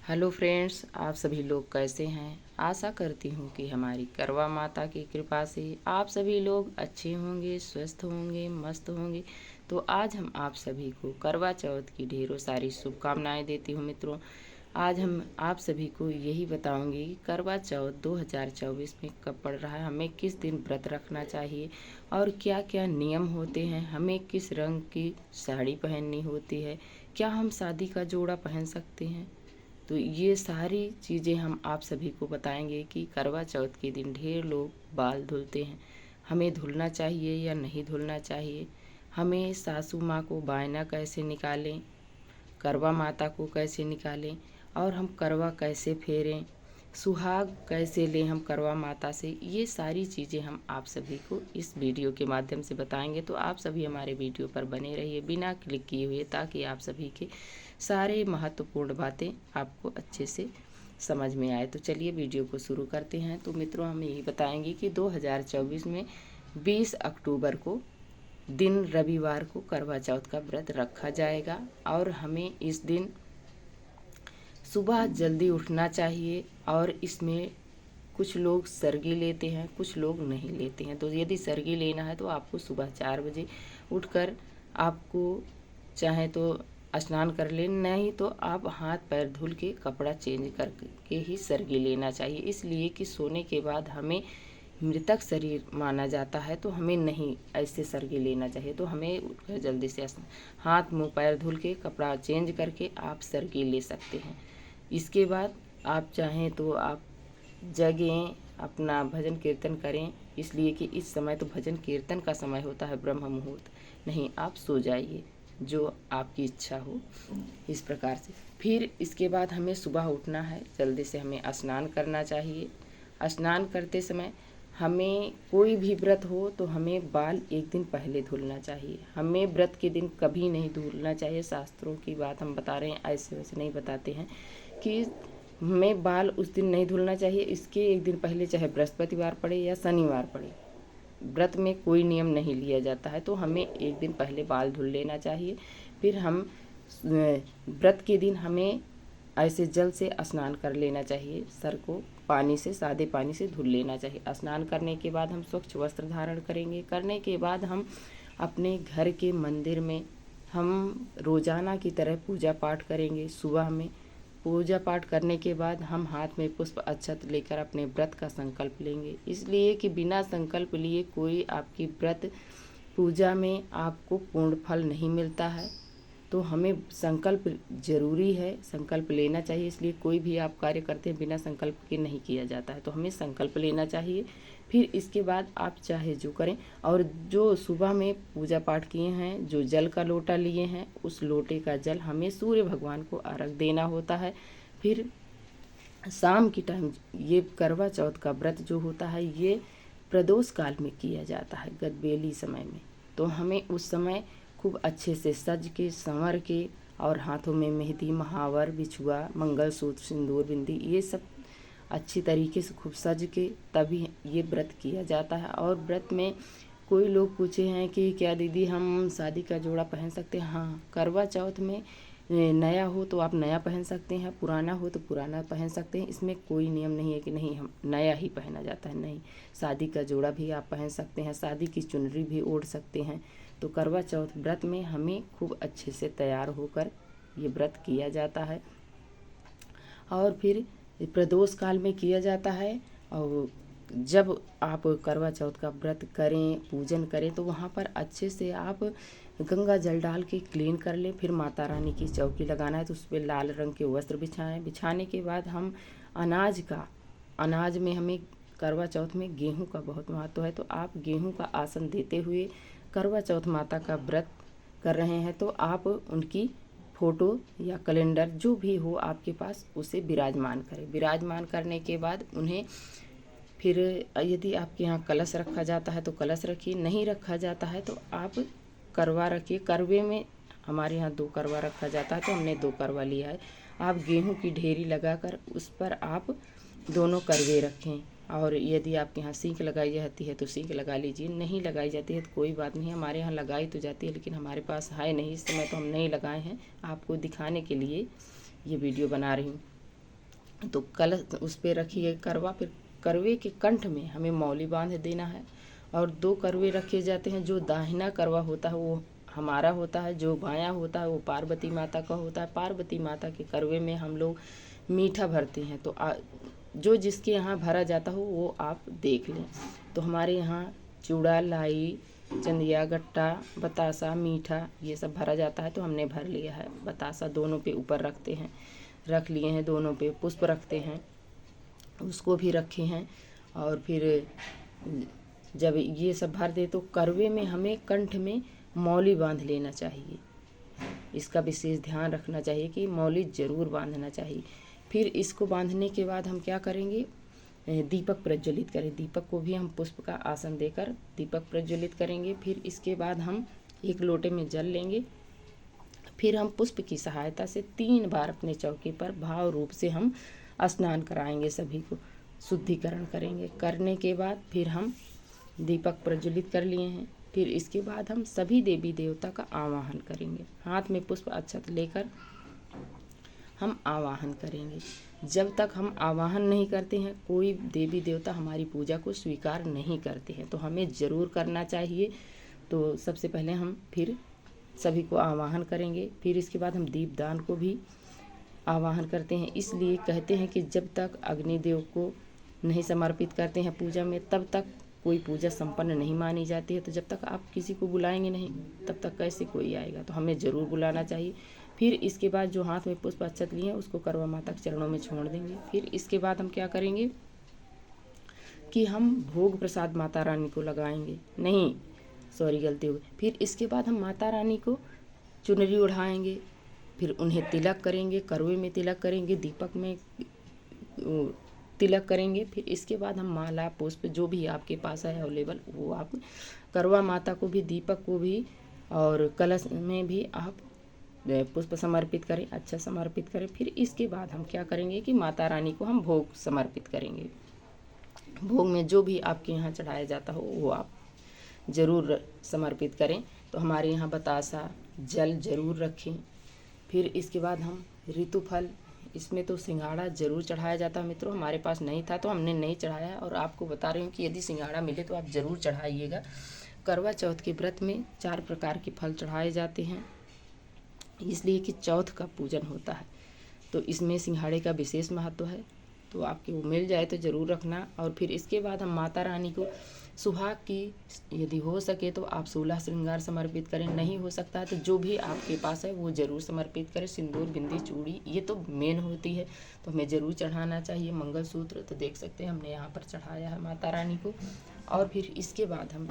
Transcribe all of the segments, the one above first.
Hello friends, आप सभी लोग कैसे हैं। आशा करती हूँ कि हमारी करवा माता की कृपा से आप सभी लोग अच्छे होंगे, स्वस्थ होंगे, मस्त होंगे। तो आज हम आप सभी को करवा चौथ की ढेरों सारी शुभकामनाएं देती हूँ। मित्रों, आज हम आप सभी को यही बताऊंगी कि करवा चौथ 2024 में कब पड़ रहा है, हमें किस दिन व्रत रखना चाहिए और क्या क्या नियम होते हैं, हमें किस रंग की साड़ी पहननी होती है, क्या हम शादी का जोड़ा पहन सकते हैं। तो ये सारी चीज़ें हम आप सभी को बताएंगे कि करवा चौथ के दिन ढेर लोग बाल धुलते हैं, हमें धुलना चाहिए या नहीं धुलना चाहिए, हमें सासू माँ को बायना कैसे निकालें, करवा माता को कैसे निकालें और हम करवा कैसे फेरें, सुहाग कैसे लें हम करवा माता से। ये सारी चीज़ें हम आप सभी को इस वीडियो के माध्यम से बताएंगे। तो आप सभी हमारे वीडियो पर बने रहिए बिना क्लिक किए हुए, ताकि आप सभी के सारे महत्वपूर्ण बातें आपको अच्छे से समझ में आए। तो चलिए वीडियो को शुरू करते हैं। तो मित्रों, हम यही बताएंगे कि 2024 में 20 अक्टूबर को दिन रविवार को करवा चौथ का व्रत रखा जाएगा और हमें इस दिन सुबह जल्दी उठना चाहिए। और इसमें कुछ लोग सरगी लेते हैं, कुछ लोग नहीं लेते हैं। तो यदि सरगी लेना है तो आपको सुबह 4 बजे उठकर आपको चाहे तो स्नान कर लें, नहीं तो आप हाथ पैर धुल के कपड़ा चेंज करके ही सरगी लेना चाहिए। इसलिए कि सोने के बाद हमें मृतक शरीर माना जाता है, तो हमें नहीं ऐसे सरगी लेना चाहिए। तो हमें उठकर जल्दी से हाथ मुंह पैर धुल के कपड़ा चेंज करके आप सरगी ले सकते हैं। इसके बाद आप चाहें तो आप जगें, अपना भजन कीर्तन करें, इसलिए कि इस समय तो भजन कीर्तन का समय होता है, ब्रह्म मुहूर्त। नहीं, आप सो जाइए, जो आपकी इच्छा हो। इस प्रकार से फिर इसके बाद हमें सुबह उठना है, जल्दी से हमें स्नान करना चाहिए। स्नान करते समय हमें कोई भी व्रत हो तो हमें बाल एक दिन पहले धुलना चाहिए। हमें व्रत के दिन कभी नहीं धुलना चाहिए। शास्त्रों की बात हम बता रहे हैं, ऐसे वैसे नहीं बताते हैं कि हमें बाल उस दिन नहीं धुलना चाहिए। इसके एक दिन पहले चाहे बृहस्पतिवार पड़े या शनिवार पड़े, व्रत में कोई नियम नहीं लिया जाता है, तो हमें एक दिन पहले बाल धुल लेना चाहिए। फिर हम व्रत के दिन हमें ऐसे जल से स्नान कर लेना चाहिए। सर को पानी से, सादे पानी से धुल लेना चाहिए। स्नान करने के बाद हम स्वच्छ वस्त्र धारण करेंगे। करने के बाद हम अपने घर के मंदिर में हम रोजाना की तरह पूजा पाठ करेंगे। सुबह में पूजा पाठ करने के बाद हम हाथ में पुष्प अक्षत लेकर अपने व्रत का संकल्प लेंगे। इसलिए कि बिना संकल्प लिए कोई आपकी व्रत पूजा में आपको पूर्ण फल नहीं मिलता है। तो हमें संकल्प जरूरी है, संकल्प लेना चाहिए। इसलिए कोई भी आप कार्य करते हैं बिना संकल्प के नहीं किया जाता है, तो हमें संकल्प लेना चाहिए। फिर इसके बाद आप चाहे जो करें, और जो सुबह में पूजा पाठ किए हैं, जो जल का लोटा लिए हैं, उस लोटे का जल हमें सूर्य भगवान को अर्घ देना होता है। फिर शाम की टाइम ये करवा चौथ का व्रत जो होता है ये प्रदोष काल में किया जाता है, गदबेली समय में। तो हमें उस समय खूब अच्छे से सज के संवर के और हाथों में मेहंदी, महावर, बिछुआ, मंगलसूत्र, सिंदूर, बिंदी, ये सब अच्छी तरीके से खूब सज के तभी ये व्रत किया जाता है। और व्रत में कोई लोग पूछे हैं कि क्या दीदी हम शादी का जोड़ा पहन सकते हैं। हाँ, करवा चौथ में नया हो तो आप नया पहन सकते हैं, पुराना हो तो पुराना पहन सकते हैं। इसमें कोई नियम नहीं है कि नहीं हम नया ही पहना जाता है, नहीं, शादी का जोड़ा भी आप पहन सकते हैं, शादी की चुनरी भी ओढ़ सकते हैं। तो करवा चौथ व्रत में हमें खूब अच्छे से तैयार होकर ये व्रत किया जाता है। और फिर प्रदोष काल में किया जाता है। और जब आप करवा चौथ का व्रत करें, पूजन करें, तो वहाँ पर अच्छे से आप गंगा जल डाल के क्लीन कर लें। फिर माता रानी की चौकी लगाना है तो उस पर लाल रंग के वस्त्र बिछाएं। बिछाने के बाद हम अनाज में हमें करवा चौथ में गेहूं का बहुत महत्व है, तो आप गेहूं का आसन देते हुए करवा चौथ माता का व्रत कर रहे हैं तो आप उनकी फोटो या कैलेंडर जो भी हो आपके पास उसे विराजमान करें। विराजमान करने के बाद उन्हें फिर यदि आपके यहाँ कलश रखा जाता है तो कलश रखिए, नहीं रखा जाता है तो आप करवा रखिए। करवे में हमारे यहाँ 2 करवा रखा जाता है तो हमने 2 करवा लिया है। आप गेहूं की ढेरी लगाकर उस पर आप दोनों करवे रखें। और यदि आपके यहाँ सींक लगाई जाती है तो सींक लगा लीजिए, नहीं लगाई जाती है तो कोई बात नहीं। हमारे यहाँ लगाई तो जाती है लेकिन हमारे पास है नहीं इस समय, तो हम नहीं लगाए हैं। आपको दिखाने के लिए ये वीडियो बना रही हूँ। तो कलश उस पर रखिए करवा, फिर करवे के कंठ में हमें मौली बांध देना है। और 2 करवे रखे जाते हैं। जो दाहिना करवा होता है वो हमारा होता है, जो बायां होता है वो पार्वती माता का होता है। पार्वती माता के करवे में हम लोग मीठा भरते हैं। तो जो जिसके यहाँ भरा जाता हो वो आप देख लें। तो हमारे यहाँ चूड़ा, लाई, चंदिया, गट्टा, बतासा, मीठा ये सब भरा जाता है। तो हमने भर लिया है। बतासा दोनों पे ऊपर रखते हैं, रख लिए हैं। दोनों पे पुष्प रखते हैं, उसको भी रखे हैं। और फिर जब ये सब भर दे तो करवे में हमें कंठ में मौली बांध लेना चाहिए। इसका विशेष ध्यान रखना चाहिए कि मौली ज़रूर बांधना चाहिए। फिर इसको बांधने के बाद हम क्या करेंगे, दीपक प्रज्वलित करें। दीपक को भी हम पुष्प का आसन देकर दीपक प्रज्वलित करेंगे। फिर इसके बाद हम 1 लोटे में जल लेंगे। फिर हम पुष्प की सहायता से 3 बार अपने चौके पर भाव रूप से हम स्नान कराएंगे, सभी को शुद्धिकरण करेंगे। करने के बाद फिर हम दीपक प्रज्वलित कर लिए हैं। फिर इसके बाद हम सभी देवी देवता का आवाहन करेंगे। हाथ में पुष्प अक्षत लेकर हम आवाहन करेंगे। जब तक हम आवाहन नहीं करते हैं कोई देवी देवता हमारी पूजा को स्वीकार नहीं करते हैं। तो हमें ज़रूर करना चाहिए। तो सबसे पहले हम फिर सभी को आवाहन करेंगे। फिर इसके बाद हम दीपदान को भी आवाहन करते हैं। इसलिए कहते हैं कि जब तक अग्निदेव को नहीं समर्पित करते हैं पूजा में, तब तक कोई पूजा संपन्न नहीं मानी जाती है। तो जब तक आप किसी को बुलाएंगे नहीं, तब तक कैसे कोई आएगा। तो हमें ज़रूर बुलाना चाहिए। फिर इसके बाद जो हाथ में पुष्प अक्षत लिए हैं उसको करवा माता के चरणों में छोड़ देंगे। फिर इसके बाद हम क्या करेंगे कि हम भोग प्रसाद माता रानी को लगाएंगे। नहीं, सॉरी, गलती हो गई। फिर इसके बाद हम माता रानी को चुनरी ओढ़ाएंगे। फिर उन्हें तिलक करेंगे, करवे में तिलक करेंगे, दीपक में तिलक करेंगे। फिर इसके बाद हम माला, पुष्प जो भी आपके पास है अवेलेबल वो आप करवा माता को भी, दीपक को भी और कलश में भी आप पुष्प समर्पित करें, अच्छा समर्पित करें। फिर इसके बाद हम क्या करेंगे कि माता रानी को हम भोग समर्पित करेंगे। भोग में जो भी आपके यहाँ चढ़ाया जाता हो वो आप ज़रूर समर्पित करें। तो हमारे यहाँ बतासा, जल ज़रूर रखें। फिर इसके बाद हम ऋतुफल, इसमें तो सिंघाड़ा ज़रूर चढ़ाया जाता है। मित्रों, हमारे पास नहीं था तो हमने नहीं चढ़ाया, और आपको बता रही हूँ कि यदि सिंघाड़ा मिले तो आप ज़रूर चढ़ाइएगा। करवा चौथ के व्रत में 4 प्रकार के फल चढ़ाए जाते हैं, इसलिए कि चौथ का पूजन होता है। तो इसमें सिंघाड़े का विशेष महत्व है। तो आपके वो मिल जाए तो ज़रूर रखना। और फिर इसके बाद हम माता रानी को सुहाग की यदि हो सके तो आप 16 श्रृंगार समर्पित करें। नहीं हो सकता है तो जो भी आपके पास है वो ज़रूर समर्पित करें। सिंदूर, बिंदी, चूड़ी ये तो मेन होती है, तो हमें ज़रूर चढ़ाना चाहिए। मंगलसूत्र तो देख सकते हैं हमने यहाँ पर चढ़ाया है माता रानी को। और फिर इसके बाद हम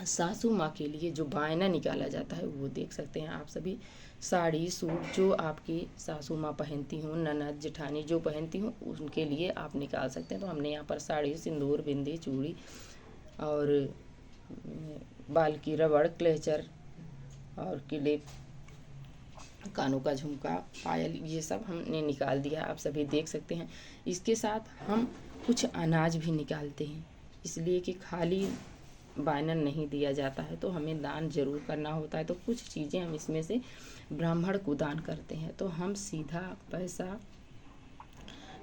सासू माँ के लिए जो बायना निकाला जाता है वो देख सकते हैं आप सभी। साड़ी, सूट जो आपकी सासू माँ पहनती हूँ, ननद, जेठानी जो पहनती हूँ उनके लिए आप निकाल सकते हैं। तो हमने यहाँ पर साड़ी, सिंदूर, बिंदी, चूड़ी और बाल की रबड़, क्लेचर और क्लिप, कानों का झुमका, पायल ये सब हमने निकाल दिया, आप सभी देख सकते हैं। इसके साथ हम कुछ अनाज भी निकालते हैं, इसलिए कि खाली बायनन नहीं दिया जाता है, तो हमें दान जरूर करना होता है। तो कुछ चीज़ें हम इसमें से ब्राह्मण को दान करते हैं। तो हम सीधा पैसा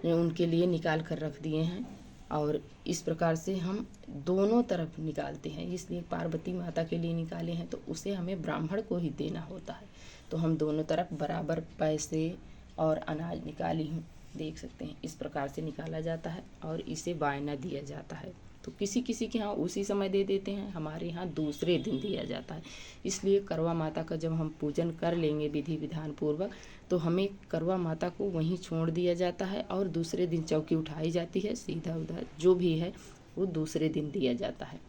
उनके लिए निकाल कर रख दिए हैं, और इस प्रकार से हम दोनों तरफ निकालते हैं। इसलिए पार्वती माता के लिए निकाले हैं तो उसे हमें ब्राह्मण को ही देना होता है। तो हम दोनों तरफ बराबर पैसे और अनाज निकाली हूँ, देख सकते हैं। इस प्रकार से निकाला जाता है और इसे बायना दिया जाता है। तो किसी किसी के यहाँ उसी समय दे देते हैं, हमारे यहाँ दूसरे दिन दिया जाता है। इसलिए करवा माता का जब हम पूजन कर लेंगे विधि विधान पूर्वक, तो हमें करवा माता को वहीं छोड़ दिया जाता है और दूसरे दिन चौकी उठाई जाती है। सीधा उधर जो भी है वो दूसरे दिन दिया जाता है।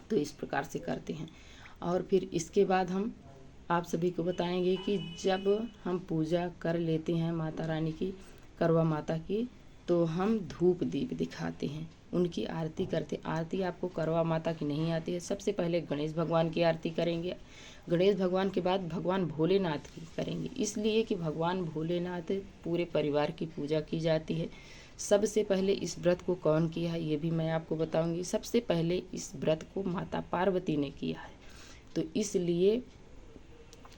तो इस प्रकार से करते हैं। और फिर इसके बाद हम आप सभी को बताएंगे कि जब हम पूजा कर लेते हैं माता रानी की, करवा माता की, तो हम धूप दीप दिखाते हैं, उनकी आरती करते। आरती आपको करवा माता की नहीं आती है, सबसे पहले गणेश भगवान की आरती करेंगे। गणेश भगवान के बाद भगवान भोलेनाथ की करेंगे, इसलिए कि भगवान भोलेनाथ पूरे परिवार की पूजा की जाती है। सबसे पहले इस व्रत को कौन किया है ये भी मैं आपको बताऊंगी। सबसे पहले इस व्रत को माता पार्वती ने किया है, तो इसलिए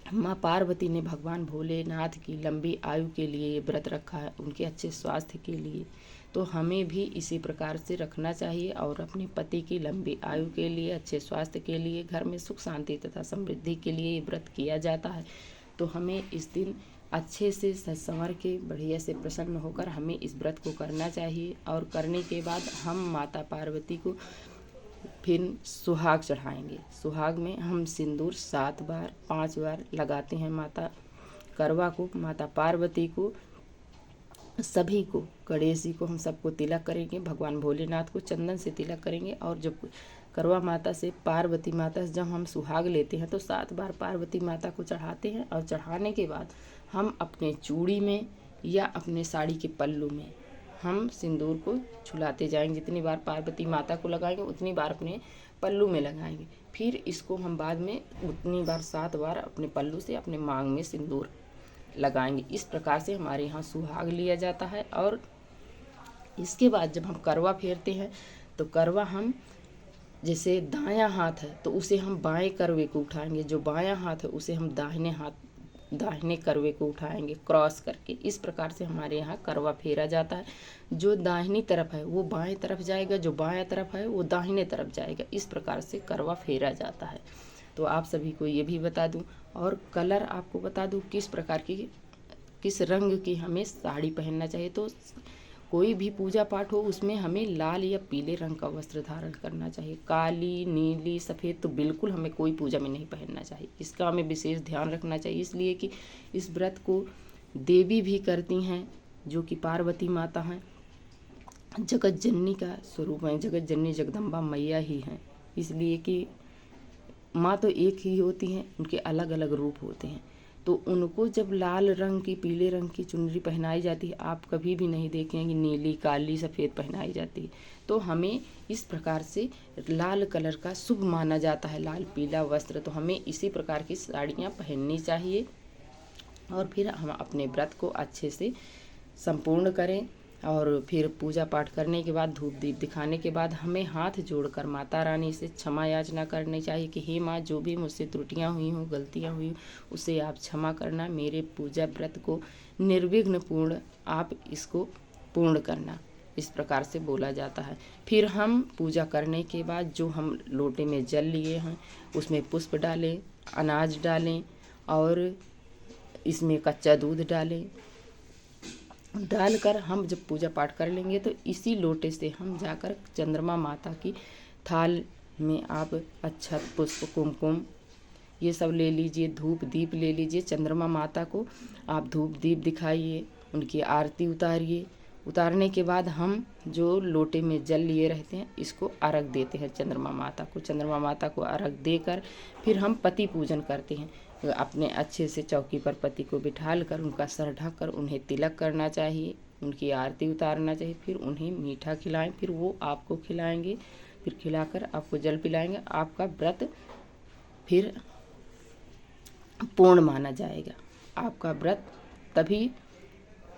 माँ पार्वती ने भगवान भोलेनाथ की लंबी आयु के लिए ये व्रत रखा है, उनके अच्छे स्वास्थ्य के लिए। तो हमें भी इसी प्रकार से रखना चाहिए और अपने पति की लंबी आयु के लिए, अच्छे स्वास्थ्य के लिए, घर में सुख शांति तथा समृद्धि के लिए ये व्रत किया जाता है। तो हमें इस दिन अच्छे से सज संवर के बढ़िया से प्रसन्न होकर हमें इस व्रत को करना चाहिए। और करने के बाद हम माता पार्वती को फिर सुहाग चढ़ाएंगे। सुहाग में हम सिंदूर 7 बार 5 बार लगाते हैं माता करवा को, माता पार्वती को, सभी को, गणेश जी को, हम सबको तिलक करेंगे। भगवान भोलेनाथ को चंदन से तिलक करेंगे। और जब करवा माता से, पार्वती माता से जब हम सुहाग लेते हैं तो 7 बार पार्वती माता को चढ़ाते हैं। और चढ़ाने के बाद हम अपने चूड़ी में या अपने साड़ी के पल्लू में हम सिंदूर को छुलाते जाएंगे। जितनी बार पार्वती माता को लगाएंगे उतनी बार अपने पल्लू में लगाएंगे। फिर इसको हम बाद में उतनी बार 7 बार अपने पल्लू से अपने मांग में सिंदूर लगाएंगे। इस प्रकार से हमारे यहाँ सुहाग लिया जाता है। और इसके बाद जब हम करवा फेरते हैं तो करवा हम, जैसे दायां हाथ है तो उसे हम बाएं करवे को उठाएंगे, जो बायां हाथ है उसे हम दाहिने करवे को उठाएंगे क्रॉस करके। इस प्रकार से हमारे यहाँ करवा फेरा जाता है। जो दाहिनी तरफ है वो बाएं तरफ जाएगा, जो बायां तरफ है वो दाहिने तरफ जाएगा। इस प्रकार से करवा फेरा जाता है। तो आप सभी को ये भी बता दूं और कलर आपको बता दूं किस प्रकार की, किस रंग की हमें साड़ी पहनना चाहिए। तो कोई भी पूजा पाठ हो उसमें हमें लाल या पीले रंग का वस्त्र धारण करना चाहिए। काली, नीली, सफ़ेद तो बिल्कुल हमें कोई पूजा में नहीं पहनना चाहिए। इसका हमें विशेष ध्यान रखना चाहिए, इसलिए कि इस व्रत को देवी भी करती हैं जो कि पार्वती माता हैं, जगत जननी का स्वरूप है। जगत जननी जगदम्बा मैया ही हैं। इसलिए कि माँ तो एक ही होती हैं, उनके अलग अलग रूप होते हैं। तो उनको जब लाल रंग की, पीले रंग की चुनरी पहनाई जाती है, आप कभी भी नहीं देखेंगे नीली, काली, सफ़ेद पहनाई जाती है। तो हमें इस प्रकार से लाल कलर का शुभ माना जाता है, लाल पीला वस्त्र। तो हमें इसी प्रकार की साड़ियाँ पहननी चाहिए। और फिर हम अपने व्रत को अच्छे से संपूर्ण करें। और फिर पूजा पाठ करने के बाद, धूप दीप दिखाने के बाद हमें हाथ जोड़कर माता रानी से क्षमा याचना करनी चाहिए कि हे माँ, जो भी मुझसे त्रुटियाँ हुई हों, गलतियाँ हुई हों, उसे आप क्षमा करना। मेरे पूजा व्रत को निर्विघ्न पूर्ण आप इसको पूर्ण करना। इस प्रकार से बोला जाता है। फिर हम पूजा करने के बाद जो हम लोटे में जल लिए हैं उसमें पुष्प डालें, अनाज डालें और इसमें कच्चा दूध डालें। डालकर हम जब पूजा पाठ कर लेंगे तो इसी लोटे से हम जाकर चंद्रमा माता की थाल में आप अक्षत, पुष्प, कुमकुम ये सब ले लीजिए, धूप दीप ले लीजिए। चंद्रमा माता को आप धूप दीप दिखाइए, उनकी आरती उतारिए। उतारने के बाद हम जो लोटे में जल लिए रहते हैं इसको अर्घ देते हैं चंद्रमा माता को। चंद्रमा माता को अर्घ देकर फिर हम पति पूजन करते हैं। अपने अच्छे से चौकी पर पति को बिठाल कर उनका सर ढक कर उन्हें तिलक करना चाहिए, उनकी आरती उतारना चाहिए। फिर उन्हें मीठा खिलाएं, फिर वो आपको खिलाएंगे, फिर खिलाकर आपको जल पिलाएंगे। आपका व्रत फिर पूर्ण माना जाएगा। आपका व्रत तभी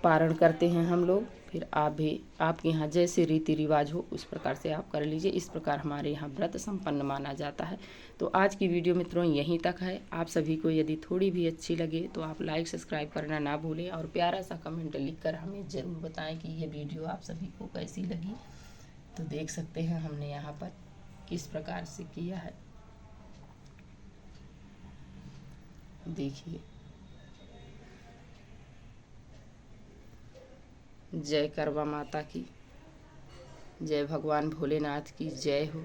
पारण करते हैं हम लोग। फिर आप भी, आपके यहाँ जैसे रीति रिवाज हो उस प्रकार से आप कर लीजिए। इस प्रकार हमारे यहाँ व्रत संपन्न माना जाता है। तो आज की वीडियो मित्रों यहीं तक है। आप सभी को यदि थोड़ी भी अच्छी लगे तो आप लाइक सब्सक्राइब करना ना भूलें और प्यारा सा कमेंट लिखकर हमें ज़रूर बताएं कि ये वीडियो आप सभी को कैसी लगी। तो देख सकते हैं हमने यहाँ पर किस प्रकार से किया है, देखिए। जय करवा माता की, जय भगवान भोलेनाथ की जय हो।